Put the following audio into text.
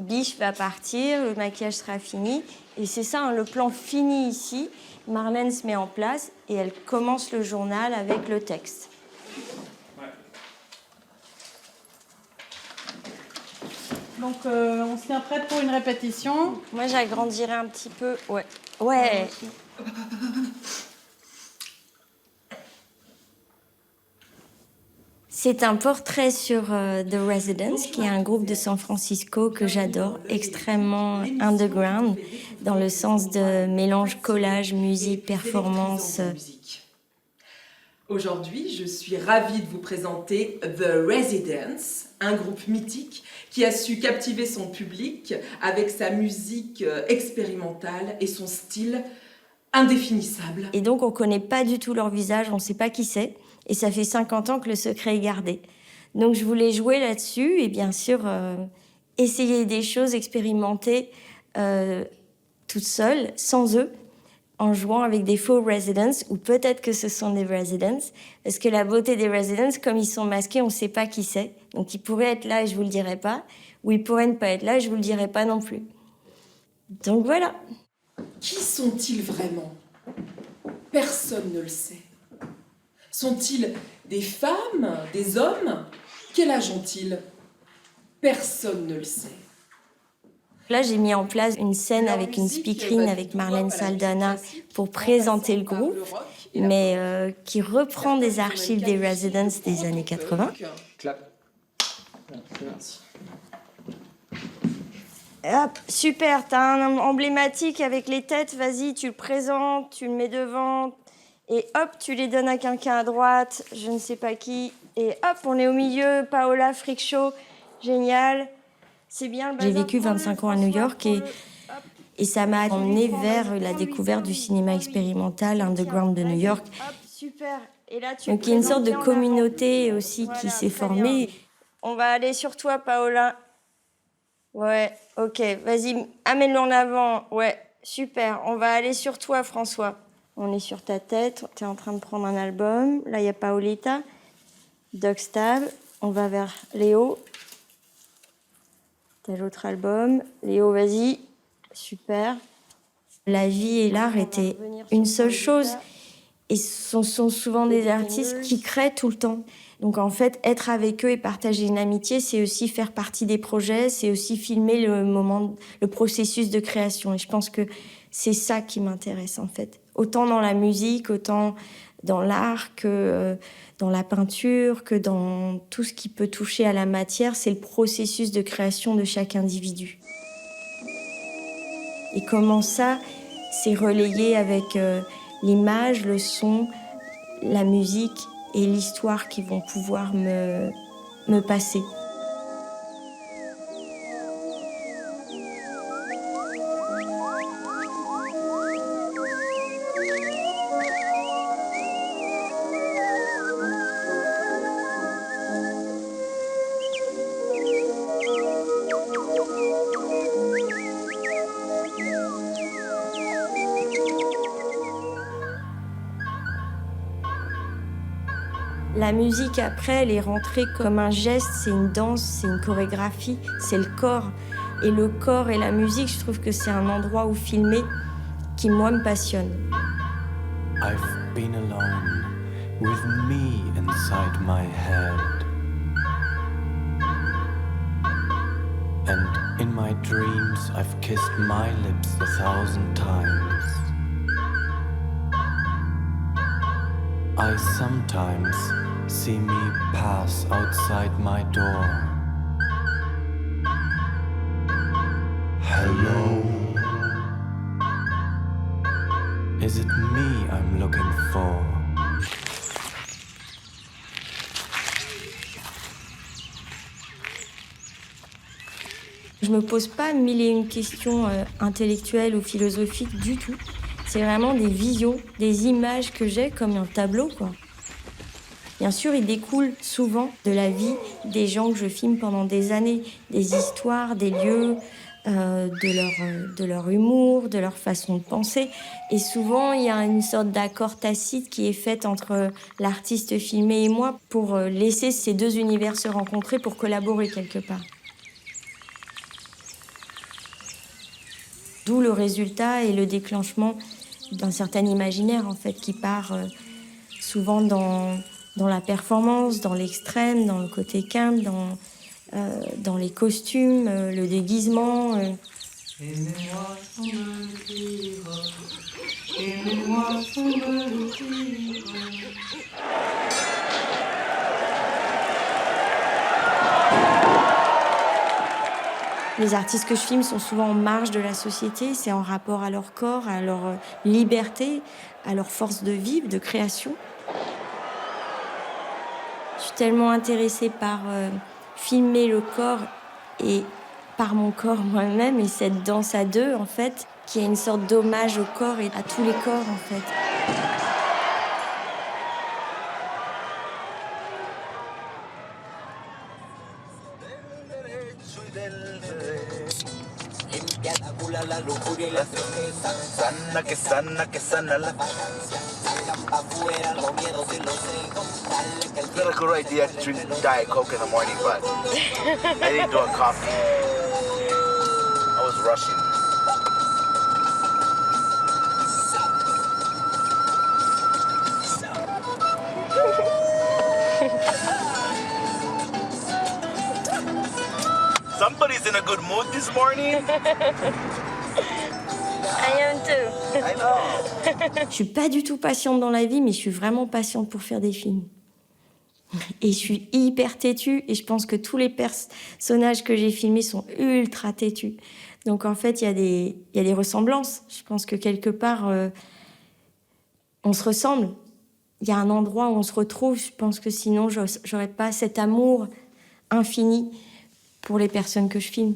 Biche va partir, le maquillage sera fini. Et c'est ça, hein, le plan fini ici. Marlène se met en place et elle commence le journal avec le texte. Donc, on se tient prête pour une répétition. Moi, j'agrandirai un petit peu. Ouais. Ouais. C'est un portrait sur The Residents, qui est un groupe de San Francisco que j'adore, extrêmement underground, dans le sens de mélange collage, musique, performance. Aujourd'hui, je suis ravie de vous présenter The Residents, un groupe mythique qui a su captiver son public avec sa musique expérimentale et son style indéfinissable. Et donc, on ne connaît pas du tout leur visage, on ne sait pas qui c'est. Et ça fait 50 ans que le secret est gardé. Donc, je voulais jouer là-dessus et bien sûr, essayer des choses, expérimenter toute seule, sans eux, en jouant avec des faux residents, ou peut-être que ce sont des residents, parce que la beauté des residents, comme ils sont masqués, on ne sait pas qui c'est. Donc, ils pourraient être là et je ne vous le dirai pas, ou ils pourraient ne pas être là et je ne vous le dirai pas non plus. Donc, voilà. Qui sont-ils vraiment? Personne ne le sait. Sont-ils des femmes, des hommes? Quel âge ont-ils? Personne ne le sait. Là, j'ai mis en place une scène avec une speakerine avec Marlène Saldana pour présenter le groupe, mais qui reprend des archives des Residents des années 80. Clap. Merci. Hop, super, t'as un emblématique avec les têtes, vas-y, tu le présentes, tu le mets devant, et hop, tu les donnes à quelqu'un à droite, je ne sais pas qui, et hop, on est au milieu, Paola, Freak Show, génial, c'est bien le bazar. J'ai vécu 25 ans à New York et ça m'a emmené vers la découverte du cinéma expérimental underground de New York. Hop, super. Et là, donc il y a une sorte de communauté aussi qui s'est formée. On va aller sur toi, Paola. Ouais, ok, vas-y, amène-le en avant. Ouais, super. On va aller sur toi, François. On est sur ta tête, t'es en train de prendre un album. Là, il y a Paolita, Dogstab. On va vers Léo. T'as l'autre album. Léo, vas-y. Super. La vie et l'art étaient une seule chose. Et ce sont souvent des artistes qui créent tout le temps. Donc en fait, être avec eux et partager une amitié, c'est aussi faire partie des projets, c'est aussi filmer le processus de création. Et je pense que c'est ça qui m'intéresse en fait. Autant dans la musique, autant dans l'art que dans la peinture, que dans tout ce qui peut toucher à la matière, c'est le processus de création de chaque individu. Et comment ça, c'est relayé avec l'image, le son, la musique et l'histoire qui vont pouvoir me passer. La musique, après, elle est rentrée comme un geste, c'est une danse, c'est une chorégraphie, c'est le corps. Et le corps et la musique, je trouve que c'est un endroit où filmer qui, moi, me passionne. I've been alone with me inside my head. And in my dreams, I've kissed my lips 1,000 times. I sometimes see me pass outside my door. Hello. Is it me I'm looking for? Je me pose pas mille et une questions intellectuelles ou philosophiques du tout. C'est vraiment des visions, des images que j'ai comme un tableau, quoi. Bien sûr, il découle souvent de la vie des gens que je filme pendant des années, des histoires, des lieux, de leur humour, de leur façon de penser. Et souvent, il y a une sorte d'accord tacite qui est faite entre l'artiste filmé et moi pour laisser ces deux univers se rencontrer, pour collaborer quelque part. d'où le résultat et le déclenchement d'un certain imaginaire, en fait, qui part souvent dans la performance, dans l'extrême, dans le côté camp, dans les costumes, le déguisement. Les artistes que je filme sont souvent en marge de la société, c'est en rapport à leur corps, à leur liberté, à leur force de vivre, de création. Je suis tellement intéressée par filmer le corps et par mon corps moi-même et cette danse à deux, en fait, qui est une sorte d'hommage au corps et à tous les corps, en fait. It's not a good idea to drink Diet Coke in the morning, but I didn't do a coffee. I was rushing. Somebody's in a good mood this morning. I am too. I know. Je suis pas du tout patiente dans la vie, mais je suis vraiment patiente pour faire des films. Et je suis hyper têtue, et je pense que tous les personnages que j'ai filmés sont ultra têtus. Donc en fait, il y a des ressemblances. Je pense que quelque part, on se ressemble. Il y a un endroit où on se retrouve. Je pense que sinon, j'aurais pas cet amour infini pour les personnes que je filme.